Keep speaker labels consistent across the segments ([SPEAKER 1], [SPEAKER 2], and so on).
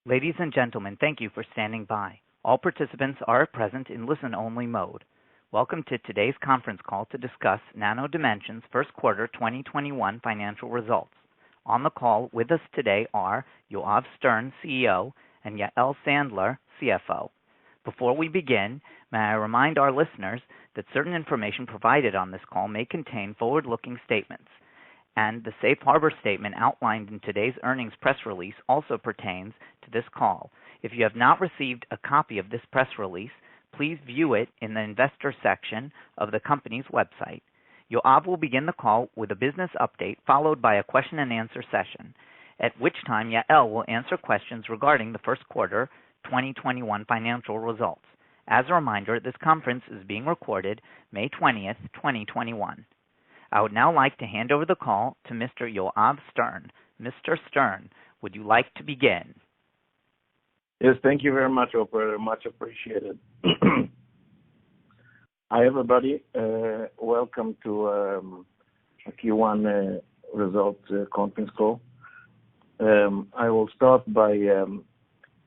[SPEAKER 1] Ladies and gentlemen, thank you for standing by. All participants are present in listen-only mode. Welcome to today's conference call to discuss Nano Dimension's first quarter 2021 financial results. On the call with us today are Yoav Stern, CEO, and Yael Sandler, CFO. Before we begin, may I remind our listeners that certain information provided on this call may contain forward-looking statements, and the safe harbor statement outlined in today's earnings press release also pertains to this call. If you have not received a copy of this press release, please view it in the investor section of the company's website. Yoav will begin the call with a business update, followed by a question and answer session, at which time Yael will answer questions regarding the first quarter 2021 financial results. As a reminder, this conference is being recorded May 20th, 2021. I would now like to hand over the call to Mr. Yoav Stern. Mr. Stern, would you like to begin?
[SPEAKER 2] Yes, thank you very much, operator. Much appreciated. Hi, everybody. Welcome to a Q1 results conference call. I will start by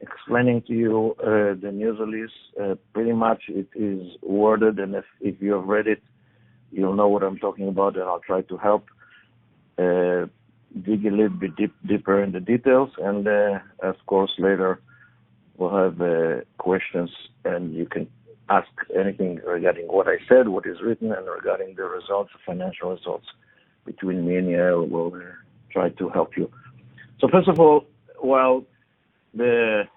[SPEAKER 2] explaining to you the news release. Pretty much it is worded, and if you have read it, you'll know what I'm talking about, and I'll try to help dig a little bit deeper in the details. And of course, later we'll have questions, and you can ask anything regarding what I said, what is written, and regarding the results, the financial results. Between me and you, we'll try to help you. So first of all, while the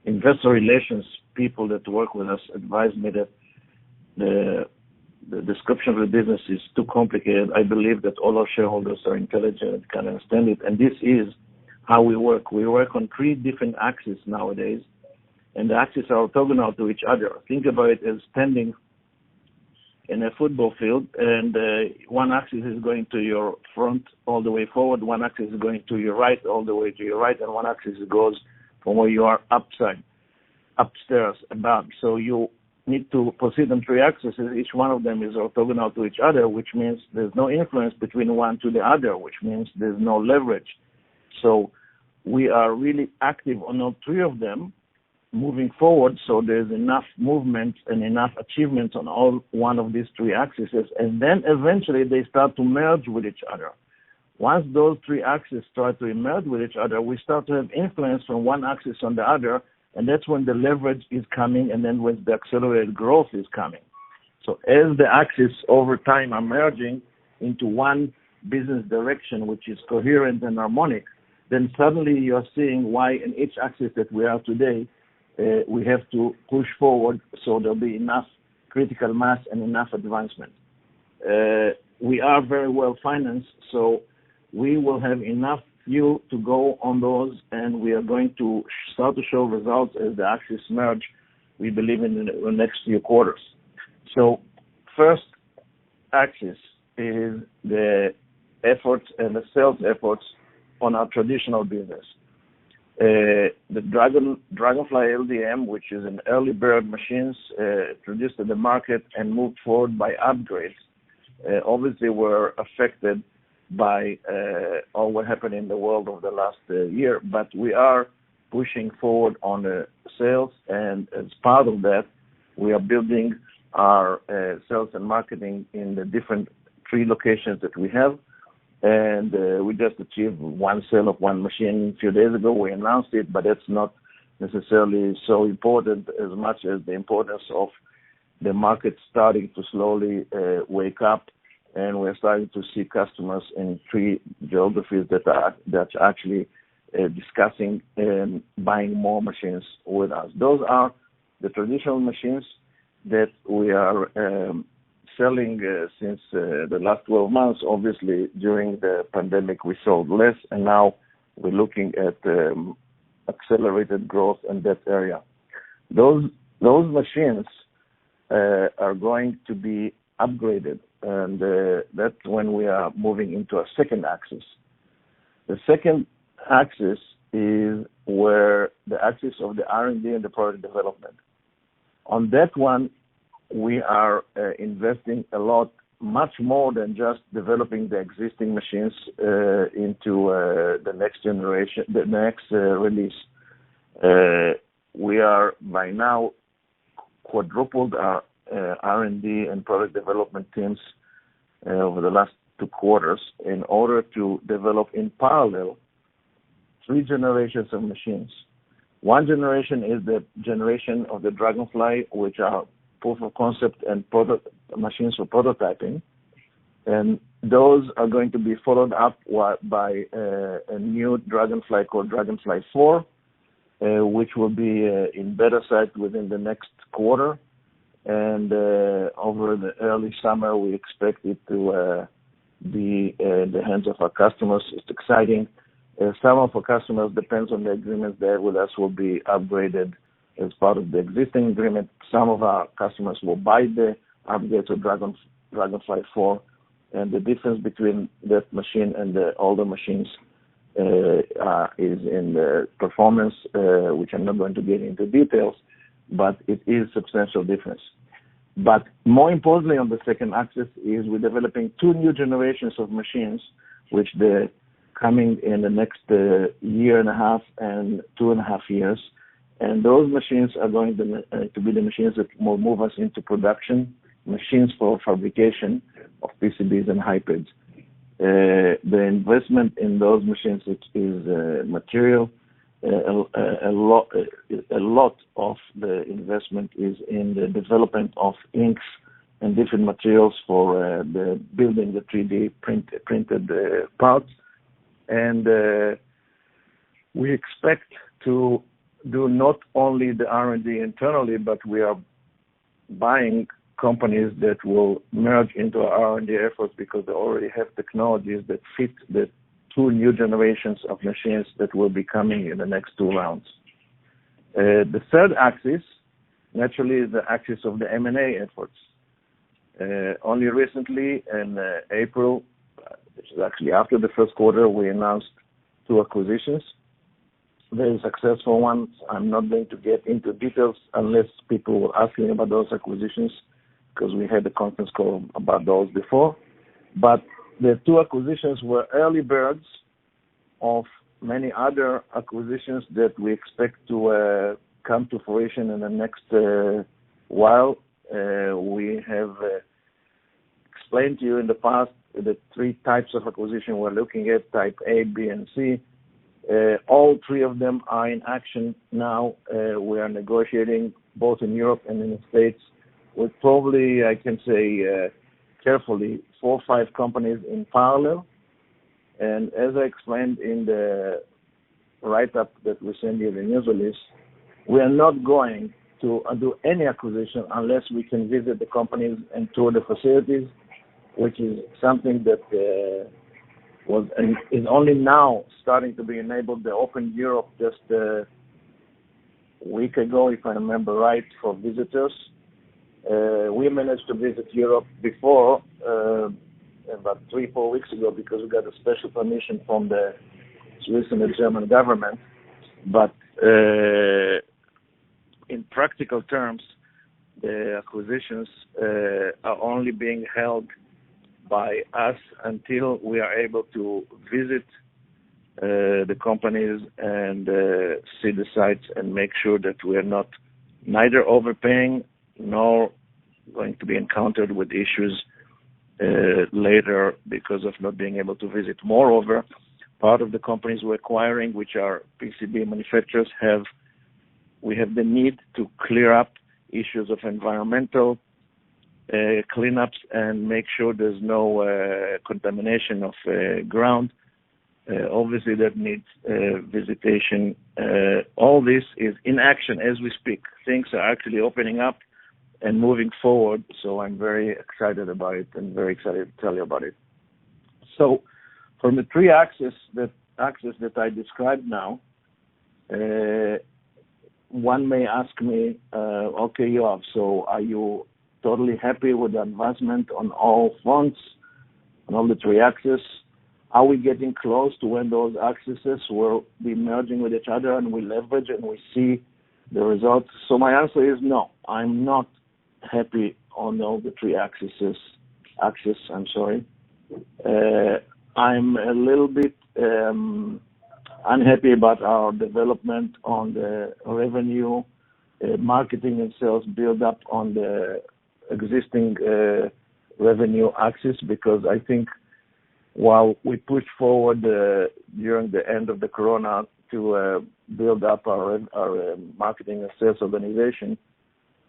[SPEAKER 2] investor relations people that work with us advised me that the description of the business is too complicated, I believe that all our shareholders are intelligent and can understand it. And this is how we work. We work on three different axes nowadays, and the axes are orthogonal to each other. Think about it as standing in a football field, and one axis is going to your front all the way forward, one axis is going to your right all the way to your right, and one axis goes from where you are upstairs, above. So you need to proceed on three axes. Each one of them is orthogonal to each other, which means there's no influence between one to the other, which means there's no leverage. So we are really active on all three of them moving forward, so there's enough movement and enough achievements on all one of these three axes, and then eventually they start to merge with each other. Once those three axes start to merge with each other, we start to have influence from one axis on the other, and that's when the leverage is coming, and then when the accelerated growth is coming. So as the axes over time are merging into one business direction, which is coherent and harmonic, then suddenly you're seeing why in each axis that we are today, we have to push forward so there'll be enough critical mass and enough advancement. We are very well financed, so we will have enough fuel to go on those, and we are going to start to show results as the axis merge, we believe, in the next few quarters. So first axis is the efforts and the sales efforts on our traditional business. The Dragonfly LDM, which is an early bird machines introduced to the market and moved forward by upgrades, obviously were affected by all what happened in the world over the last year, but we are pushing forward on the sales, and as part of that, we are building our sales and marketing in the different three locations that we have. And we just achieved one sale of one machine a few days ago. We announced it, but it's not necessarily so important as much as the importance of the market starting to slowly wake up, and we're starting to see customers in three geographies that are actually discussing and buying more machines with us. Those are the traditional machines that we are selling since the last 12 months. Obviously, during the pandemic, we sold less, and now we're looking at accelerated growth in that area. Those machines are going to be upgraded, and that's when we are moving into a second axis. The second axis is where the axis of the R&D and the product development. On that one, we are investing a lot much more than just developing the existing machines into the next generation, the next release. We are by now quadrupled our R&D and product development teams over the last 2 quarters in order to develop in parallel 3 generations of machines. One generation is the generation of the Dragonfly, which are proof of concept and machines for prototyping, and those are going to be followed up by a new Dragonfly called Dragonfly 4, which will be in beta site within the next quarter, and over the early summer we expect it to be in the hands of our customers. It's exciting. Some of our customers, depends on the agreements they have with us, will be upgraded as part of the existing agreement. Some of our customers will buy the upgrade to Dragonfly 4, and the difference between that machine and the older machines is in the performance, which I'm not going to get into details, but it is substantial difference. But more importantly, on the second axis is we're developing 2 new generations of machines, which they're coming in the next year and a half and 2.5 years. And those machines are going to be the machines that will move us into production, machines for fabrication of PCBs and hybrids. The investment in those machines is material. A lot of the investment is in the development of inks and different materials for the building the 3D printed parts. And we expect to do not only the R&D internally, but we are buying companies that will merge into our R&D efforts because they already have technologies that fit the 2 new generations of machines that will be coming in the next 2 rounds. The third axis, naturally, is the axis of the M&A efforts. Only recently, in April, which is actually after the first quarter, we announced 2 acquisitions, very successful ones. I'm not going to get into details unless people were asking about those acquisitions, because we had a conference call about those before. But the 2 acquisitions were early birds of many other acquisitions that we expect to come to fruition in the next while. We have explained to you in the past the 3 types of acquisition we're looking at, type A, B, and C. All 3 of them are in action now. We are negotiating both in Europe and in the States with probably, I can say carefully, 4 or 5 companies in parallel. And as I explained in the write-up that we send you, the news release, we are not going to do any acquisition unless we can visit the companies and tour the facilities, which is something that was and is only now starting to be enabled. They opened Europe just a week ago, if I remember right, for visitors. We managed to visit Europe before, about 3-4 weeks ago, because we got a special permission from the Swiss and the German government. But in practical terms, the acquisitions are only being held by us until we are able to visit the companies and see the sites and make sure that we are not neither overpaying nor going to be encountered with issues later because of not being able to visit. Moreover, part of the companies we're acquiring, which are PCB manufacturers, we have the need to clear up issues of environmental cleanups and make sure there's no contamination of ground. Obviously, that needs visitation. All this is in action as we speak. Things are actually opening up and moving forward, so I'm very excited about it and very excited to tell you about it. So, from the 3 axes that I described now, one may ask me, okay, Yoav, so are you totally happy with the advancement on all fronts, on all the 3 axes? Are we getting close to when those axes will be merging with each other and we leverage and we see the results? So my answer is no. I'm not happy on all the 3 axes axis, I'm sorry. I'm a little bit unhappy about our development on the revenue, marketing and sales build up on the existing revenue axis, because I think while we pushed forward during the end of the corona to build up our marketing and sales organization,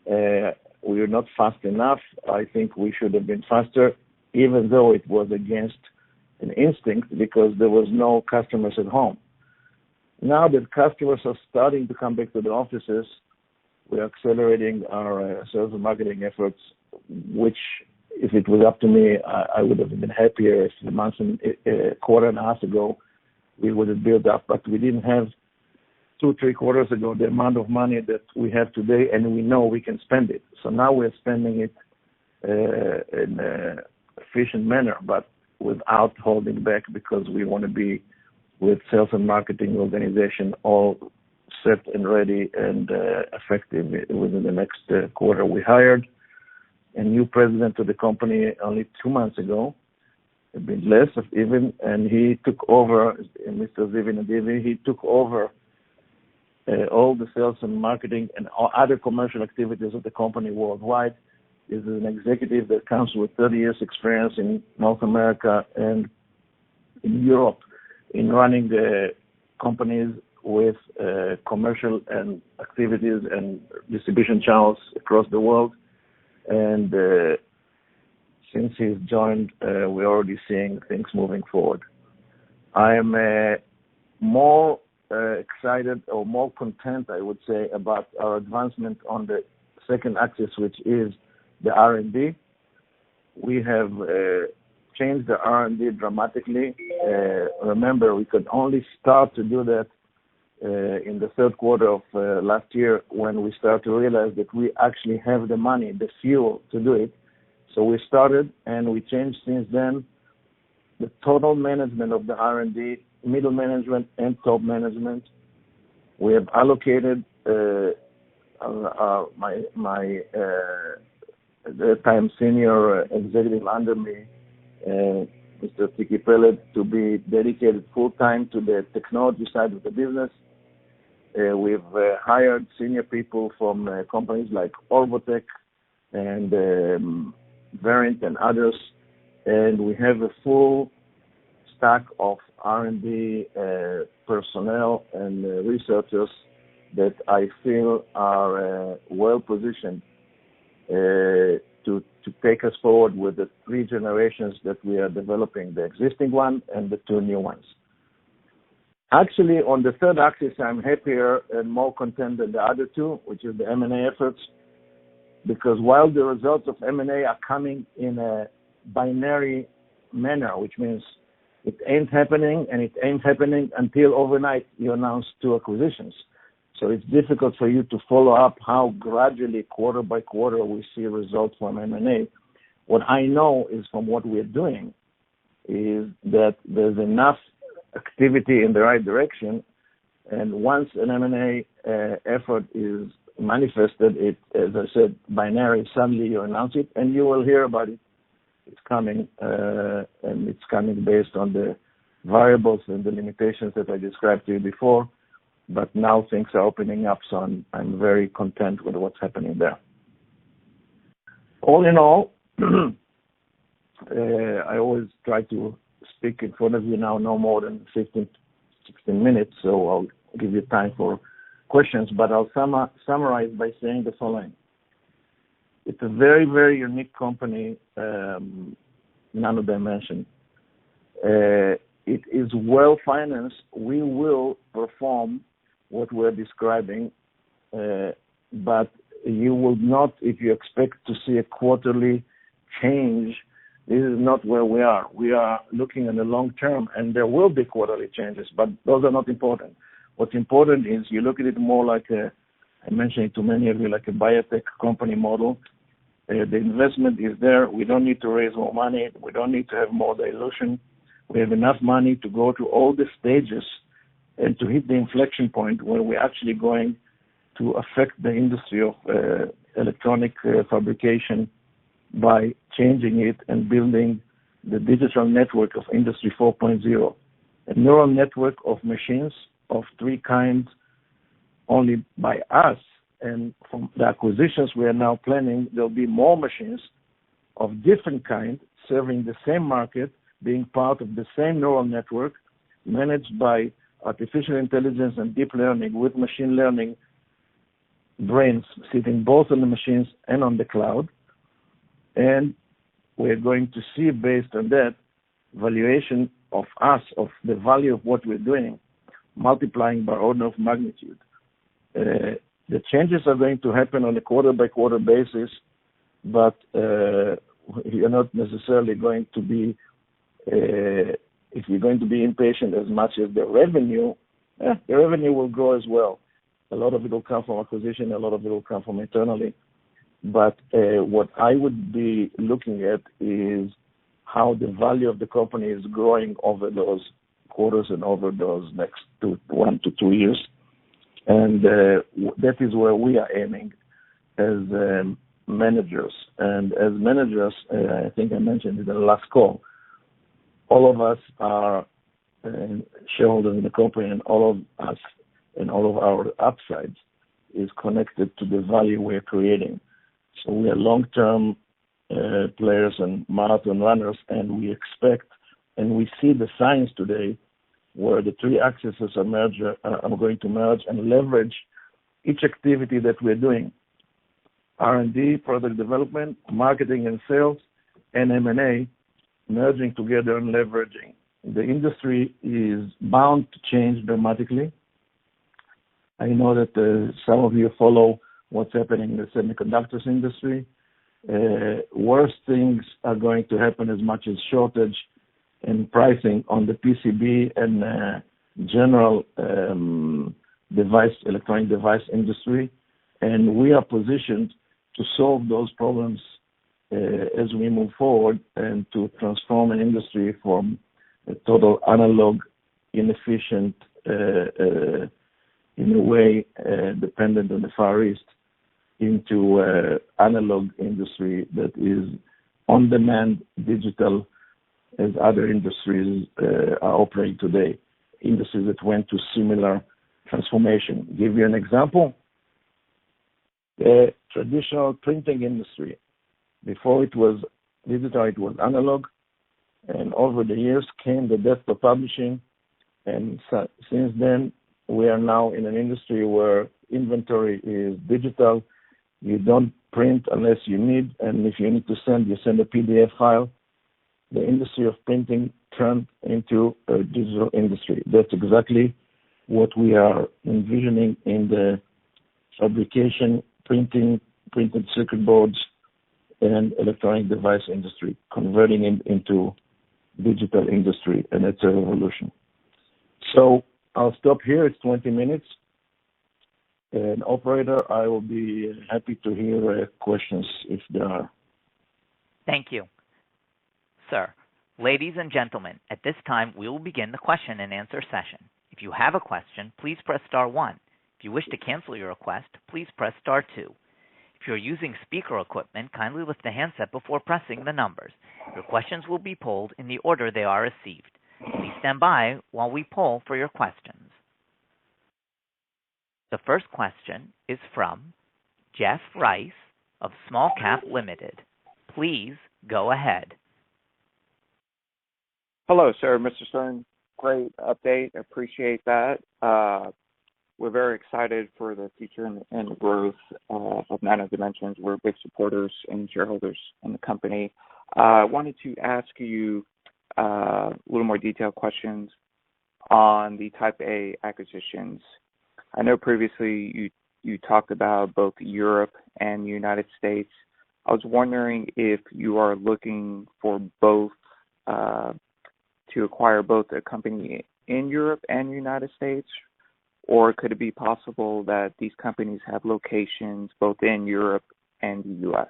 [SPEAKER 2] we were not fast enough. I think we should have been faster, even though it was against an instinct, because there was no customers at home. Now that customers are starting to come back to the offices, we're accelerating our sales and marketing efforts, which, if it was up to me, I would have been happier if a month and a quarter and a half ago we would have built up, but we didn't have 2-3 quarters ago the amount of money that we have today, and we know we can spend it. So now we're spending it in an efficient manner, but without holding back, because we want to be with sales and marketing organization all set and ready and effective within the next quarter. We hired a new president of the company only 2 months ago, a bit less even, and he took over, Mr. Zivi Nadivi, he took over all the sales and marketing and all other commercial activities of the company worldwide. Is an executive that comes with 30 years experience in North America and in Europe in running the companies with commercial and activities and distribution channels across the world. And since he's joined, we're already seeing things moving forward. I am more excited or more content, I would say, about our advancement on the second axis, which is the R&D. We have changed the R&D dramatically. Remember, we could only start to do that in the third quarter of last year, when we started to realize that we actually have the money, the fuel to do it. So we started, and we changed since then the total management of the R&D, middle management and top management. We have allocated my at that time senior executive under me, Mr. Tiki Pellet, to be dedicated full time to the technology side of the business. We've hired senior people from companies like Orbotech and Variant and others, and we have a full stack of R&D personnel and researchers that I feel are well positioned to take us forward with the 3 generations that we are developing, the existing one and the 2 new ones. Actually, on the third axis, I'm happier and more content than the other 2, which is the M&A efforts, because while the results of M&A are coming in a binary manner, which means it ain't happening, and it ain't happening until overnight you announce 2 acquisitions. So it's difficult for you to follow up how gradually, quarter by quarter, we see results from M&A. What I know is from what we're doing is that there's enough activity in the right direction, and once an M&A effort is manifested, it, as I said, binary, suddenly you announce it, and you will hear about it. It's coming, and it's coming based on the variables and the limitations that I described to you before. But now things are opening up, so I'm very content with what's happening there. All in all, I always try to speak in front of you now no more than 15, 16 minutes, so I'll give you time for questions, but I'll summarize by saying the following. It's a very, very unique company, Nano Dimension. It is well financed. We will perform what we're describing, but you will not, if you expect to see a quarterly change, this is not where we are. We are looking in the long term, and there will be quarterly changes, but those are not important. What's important is you look at it more like I mentioned it to many of you, like a biotech company model. The investment is there. We don't need to raise more money. We don't need to have more dilution. We have enough money to go to all the stages and to hit the inflection point where we're actually going to affect the industry of electronic fabrication by changing it and building the digital network of Industry 4.0, a neural network of machines of three kinds only by us. And from the acquisitions we are now planning, there'll be more machines of different kind serving the same market, being part of the same neural network, managed by artificial intelligence and deep learning with machine learning brains sitting both on the machines and on the cloud. And we're going to see, based on that, valuation of us, of the value of what we're doing, multiplying by order of magnitude. The changes are going to happen on a quarter-by-quarter basis, but you're not necessarily going to be, if you're going to be impatient as much as the revenue will grow as well. A lot of it will come from acquisition, a lot of it will come from internally. But what I would be looking at is how the value of the company is growing over those quarters and over those next 1 to 2 years. And that is where we are aiming as managers. And as managers, I think I mentioned in the last call, all of us are shareholders in the company, and all of us and all of our upsides is connected to the value we're creating. So we are long-term players and marathon runners, and we expect, and we see the signs today where the three axes are going to merge and leverage each activity that we're doing. R&D, product development, marketing and sales, and M&A, merging together and leveraging. The industry is bound to change dramatically. I know that some of you follow what's happening in the semiconductors industry. Worse things are going to happen as much as shortage and pricing on the PCB and general electronic device industry. And we are positioned to solve those problems as we move forward and to transform an industry from a total analog, inefficient, in a way dependent on the Far East, into analog industry that is on-demand, digital, as other industries are operating today, industries that went to similar transformation. Give you an example. The traditional printing industry, before it was digital, it was analog, and over the years came the desktop publishing, and since then we are now in an industry where inventory is digital. You don't print unless you need, and if you need to send, you send a PDF file. The industry of printing turned into a digital industry. That's exactly what we are envisioning in the fabrication, printing, printed circuit boards, and electronic device industry, converting it into digital industry, and it's a revolution. So I'll stop here. It's 20 minutes. And operator, I will be happy to hear questions if there are.
[SPEAKER 1] Thank you, sir. Ladies and gentlemen, at this time, we will begin the question and answer session. If you have a question, please press star 1. If you wish to cancel your request, please press star 2. If you're using speaker equipment, kindly lift the handset before pressing the numbers. Your questions will be polled in the order they are received. Please stand by while we poll for your questions. The first question is from Jeff Rice of Small Cap Limited. Please go ahead.
[SPEAKER 3] Hello, sir. Mr. Stern, great update. Appreciate that. We're very excited for the future and growth of Nano Dimensions. We're big supporters and shareholders in the company. I wanted to ask you a little more detailed questions on the Type A acquisitions. I know previously you talked about both Europe and the United States. I was wondering if you are looking for both, to acquire both a company in Europe and the United States, or could it be possible that these companies have locations both in Europe and the U.S.?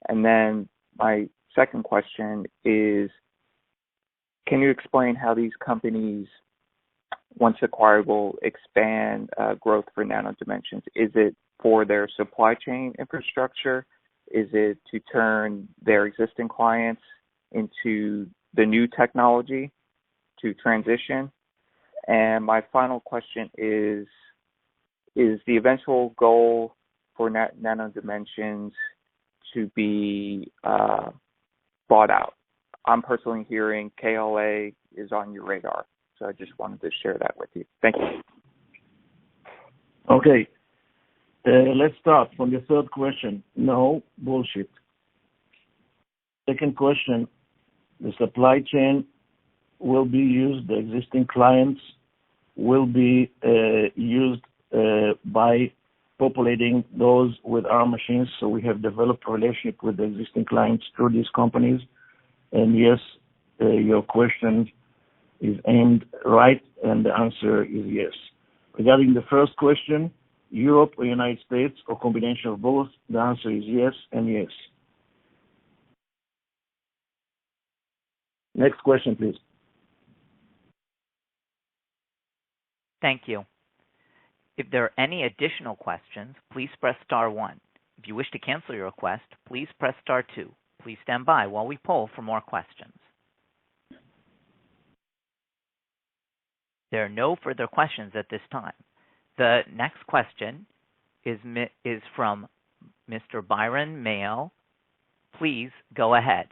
[SPEAKER 3] And then my second question is, can you explain how these companies, once acquired, will expand growth for Nano Dimensions? Is it for their supply chain infrastructure? Is it to turn their existing clients into the new technology to transition? And my final question is the eventual goal for Nano Dimensions to be bought out? I'm personally hearing KLA is on your radar, so I just wanted to share that with you. Thank you.
[SPEAKER 2] Okay. Let's start from the third question. No, bullshit. Second question, the supply chain will be used, the existing clients will be used by populating those with our machines. So we have developed a relationship with the existing clients through these companies. And yes, your question is aimed right, and the answer is yes. Regarding the first question, Europe or United States or combination of both, the answer is yes and yes. Next question, please.
[SPEAKER 1] Thank you. If there are any additional questions, please press star 1. If you wish to cancel your request, please press star 2. Please stand by while we poll for more questions. There are no further questions at this time. The next question is from Mr. Byron Mayo. Please go ahead.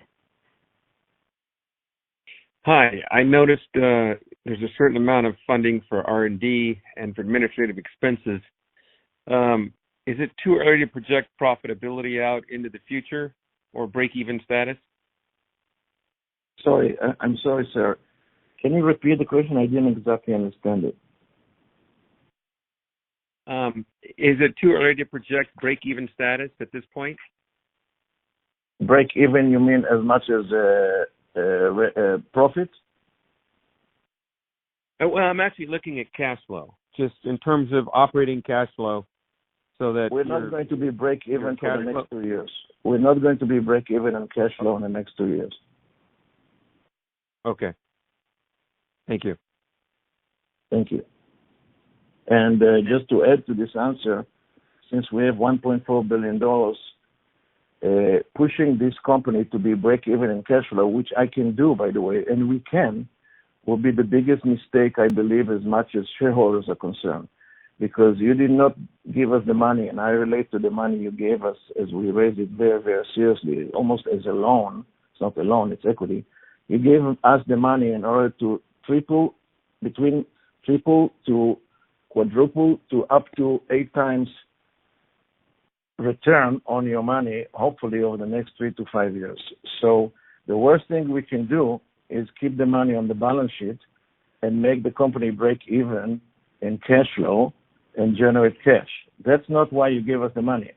[SPEAKER 4] Hi, I noticed there's a certain amount of funding for R&D and for administrative expenses. Is it too early to project profitability out into the future or break-even status?
[SPEAKER 2] Sorry, I'm sorry, sir. Can you repeat the question? I didn't exactly understand it.
[SPEAKER 4] Is it too early to project break-even status at this point?
[SPEAKER 2] Break-even, you mean as much as profit?
[SPEAKER 4] Well, I'm actually looking at cash flow, just in terms of operating cash flow, so that
[SPEAKER 2] we're not going to be break-even for the next 2 years. We're not going to be break-even on cash flow in the next 2 years.
[SPEAKER 4] Okay. Thank you.
[SPEAKER 2] Thank you. And just to add to this answer, since we have $1.4 billion, pushing this company to be break-even in cash flow, which I can do, by the way, and we can, will be the biggest mistake, I believe, as much as shareholders are concerned. Because you did not give us the money, and I relate to the money you gave us as we raised it very, very seriously, almost as a loan. It's not a loan, it's equity. You gave us the money in order to between triple to quadruple to up to 8 times return on your money, hopefully over the next 3 to 5 years. So the worst thing we can do is keep the money on the balance sheet and make the company break even in cash flow and generate cash. That's not why you gave us the money.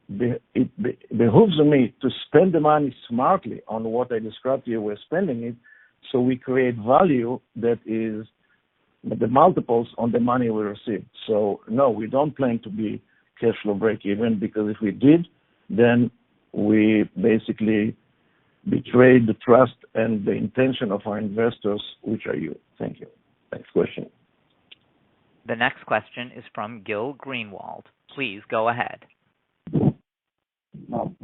[SPEAKER 2] It behooves me to spend the money smartly on what I described to you. We're spending it so we create value that is the multiples on the money we receive. So no, we don't plan to be cash flow break even, because if we did, then we basically betrayed the trust and the intention of our investors, which are you. Thank you. Next question.
[SPEAKER 1] The next question is from Gil Greenwald. Please go ahead.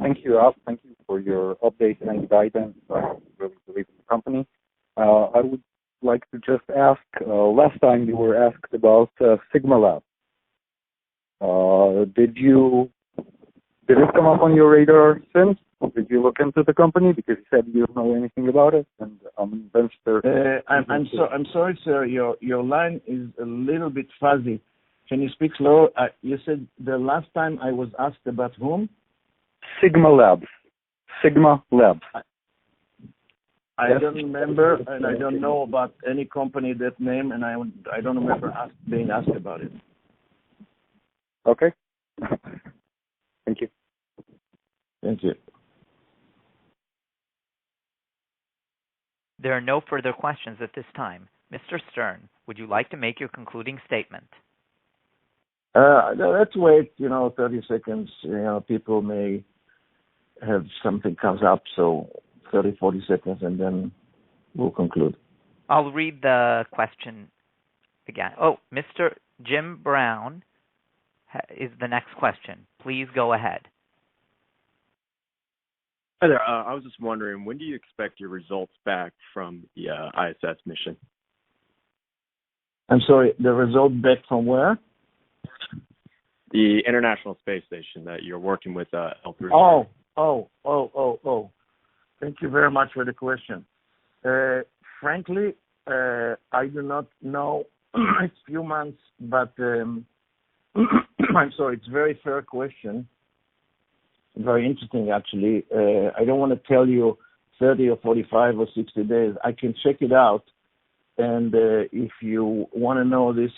[SPEAKER 5] Thank you, Rob. Thank you for your update and guidance. I really believe in the company. I would like to just ask, last time you were asked about Sigma Lab. Did it come up on your radar since? Did you look into the company? Because you said you don't know anything about it, and I'm an investor.
[SPEAKER 2] I'm sorry, sir. Your line is a little bit fuzzy. Can you speak slower? You said the last time I was asked about whom?
[SPEAKER 5] Sigma Labs. Sigma Labs.
[SPEAKER 2] I don't remember, and I don't know about any company that name, and I don't remember being asked about it.
[SPEAKER 5] Okay. Thank you.
[SPEAKER 2] Thank you.
[SPEAKER 1] There are no further questions at this time. Mr. Stern, would you like to make your concluding statement?
[SPEAKER 2] Let's wait, 30 seconds. People may have something comes up, so 30, 40 seconds, and then we'll conclude.
[SPEAKER 1] I'll read the question again. Oh, Mr. Jim Brown is the next question. Please go ahead.
[SPEAKER 6] Hi there. I was just wondering, when do you expect your results back from the ISS mission?
[SPEAKER 2] I'm sorry, the result back from where?
[SPEAKER 6] The International Space Station that you're working with L3.
[SPEAKER 2] Oh. Thank you very much for the question. Frankly, I do not know. It's few months, but I'm sorry, it's a very fair question. Very interesting, actually. I don't want to tell you 30 or 45 or 60 days. I can check it out. And if you want to know this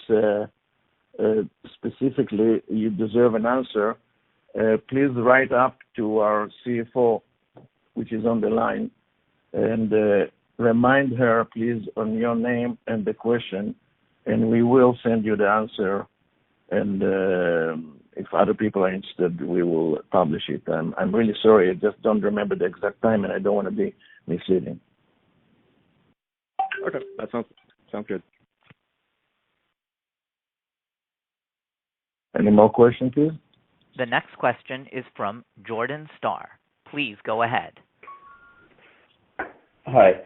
[SPEAKER 2] specifically, you deserve an answer. Please write up to our CFO, which is on the line, and remind her, please, on your name and the question, and we will send you the answer. And if other people are interested, we will publish it. I'm really sorry. I just don't remember the exact time, and I don't want to be misleading.
[SPEAKER 6] Okay, that sounds good.
[SPEAKER 2] Any more questions, please?
[SPEAKER 1] The next question is from Jordan Starr. Please go ahead.
[SPEAKER 7] Hi.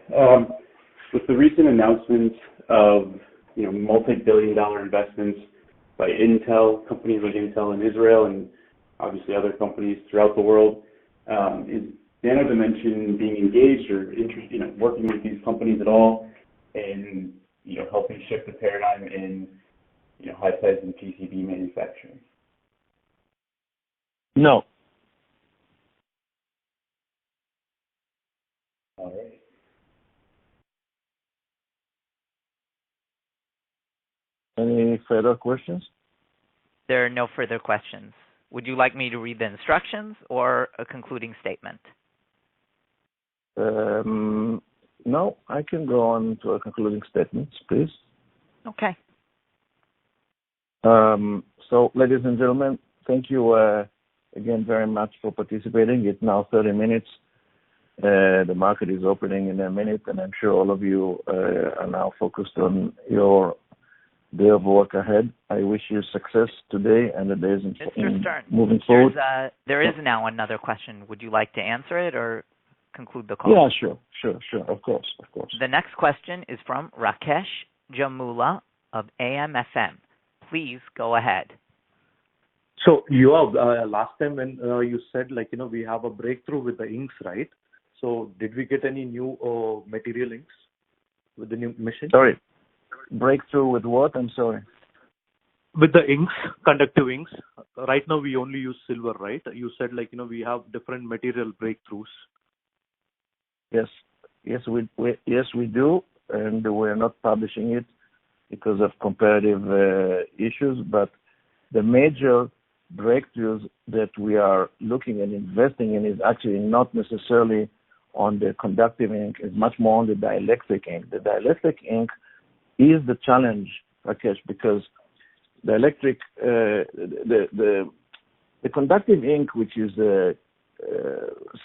[SPEAKER 7] With the recent announcements of multi-billion-dollar investments by companies like Intel in Israel, and obviously other companies throughout the world, is Nano Dimension being engaged or interested, working with these companies at all, and helping shift the paradigm in high-size and PCB manufacturing?
[SPEAKER 2] No.
[SPEAKER 7] All right.
[SPEAKER 2] Any further questions?
[SPEAKER 1] There are no further questions. Would you like me to read the instructions or a concluding statement?
[SPEAKER 2] No, I can go on to a concluding statement, please.
[SPEAKER 1] Okay.
[SPEAKER 2] So, ladies and gentlemen, thank you again very much for participating. It's now 30 minutes. The market is opening in a minute, and I'm sure all of you are now focused on your day of work ahead. I wish you success today and the days in moving forward.
[SPEAKER 1] There is now another question. Would you like to answer it or conclude the call?
[SPEAKER 2] Yeah, sure. Of course.
[SPEAKER 1] The next question is from Rakesh Jamula of AMFM. Please go ahead.
[SPEAKER 8] So, Yoav, last time when you said, we have a breakthrough with the inks, right? So, did we get any new material inks with the new machine?
[SPEAKER 2] Sorry. Breakthrough with what? I'm sorry.
[SPEAKER 8] With the inks, conductive inks. Right now, we only use silver, right? You said, we have different material breakthroughs.
[SPEAKER 2] Yes, we do, and we're not publishing it because of comparative issues. But the major breakthroughs that we are looking and investing in is actually not necessarily on the conductive ink; it's much more on the dielectric ink. The dielectric ink is the challenge, Rakesh, because the conductive ink, which is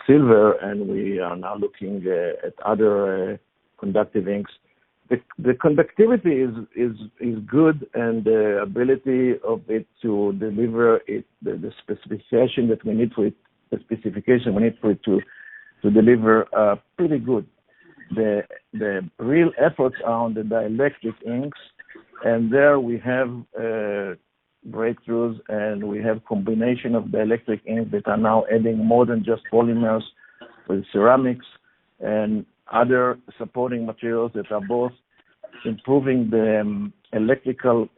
[SPEAKER 2] silver, and we are now looking at other conductive inks. The conductivity is good, and the ability of it to deliver the specification that we need for it, to deliver pretty good. The real efforts are on the dielectric inks, and there we have breakthroughs, and we have combination of dielectric inks that are now adding more than just polymers with ceramics and other supporting materials that are both improving the electrical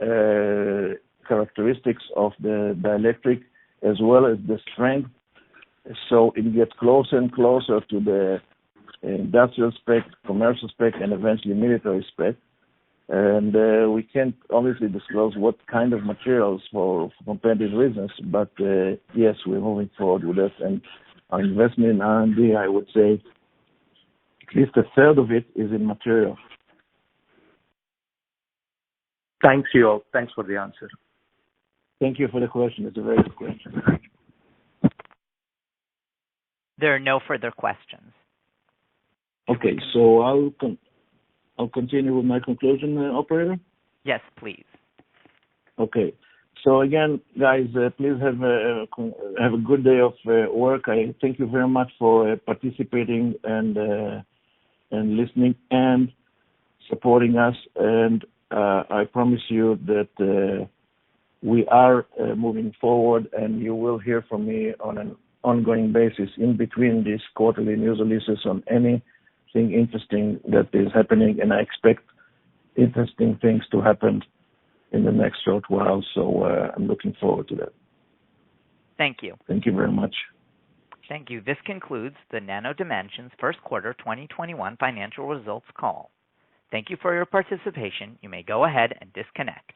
[SPEAKER 2] characteristics of the dielectric as well as the strength, so it gets closer and closer to the industrial spec, commercial spec, and eventually military spec. And we can't obviously disclose what kind of materials for competitive reasons, but yes, we're moving forward with that. And our investment in R&D, I would say, at least a third of it is in material.
[SPEAKER 8] Thanks, Yoav. Thanks for the answer.
[SPEAKER 2] Thank you for the question. It's a very good question.
[SPEAKER 1] There are no further questions.
[SPEAKER 2] Okay, so I'll continue with my conclusion, operator.
[SPEAKER 1] Yes, please.
[SPEAKER 2] Okay, So again, guys, please have a good day of work. I thank you very much for participating and listening and supporting us. And I promise you that we are moving forward, and you will hear from me on an ongoing basis in between these quarterly news releases on anything interesting that is happening. And I expect interesting things to happen in the next short while. So I'm looking forward to that.
[SPEAKER 1] Thank you.
[SPEAKER 2] Thank you very much.
[SPEAKER 1] Thank you. This concludes the Nano Dimensions first quarter 2021 financial results call. Thank you for your participation. You may go ahead and disconnect.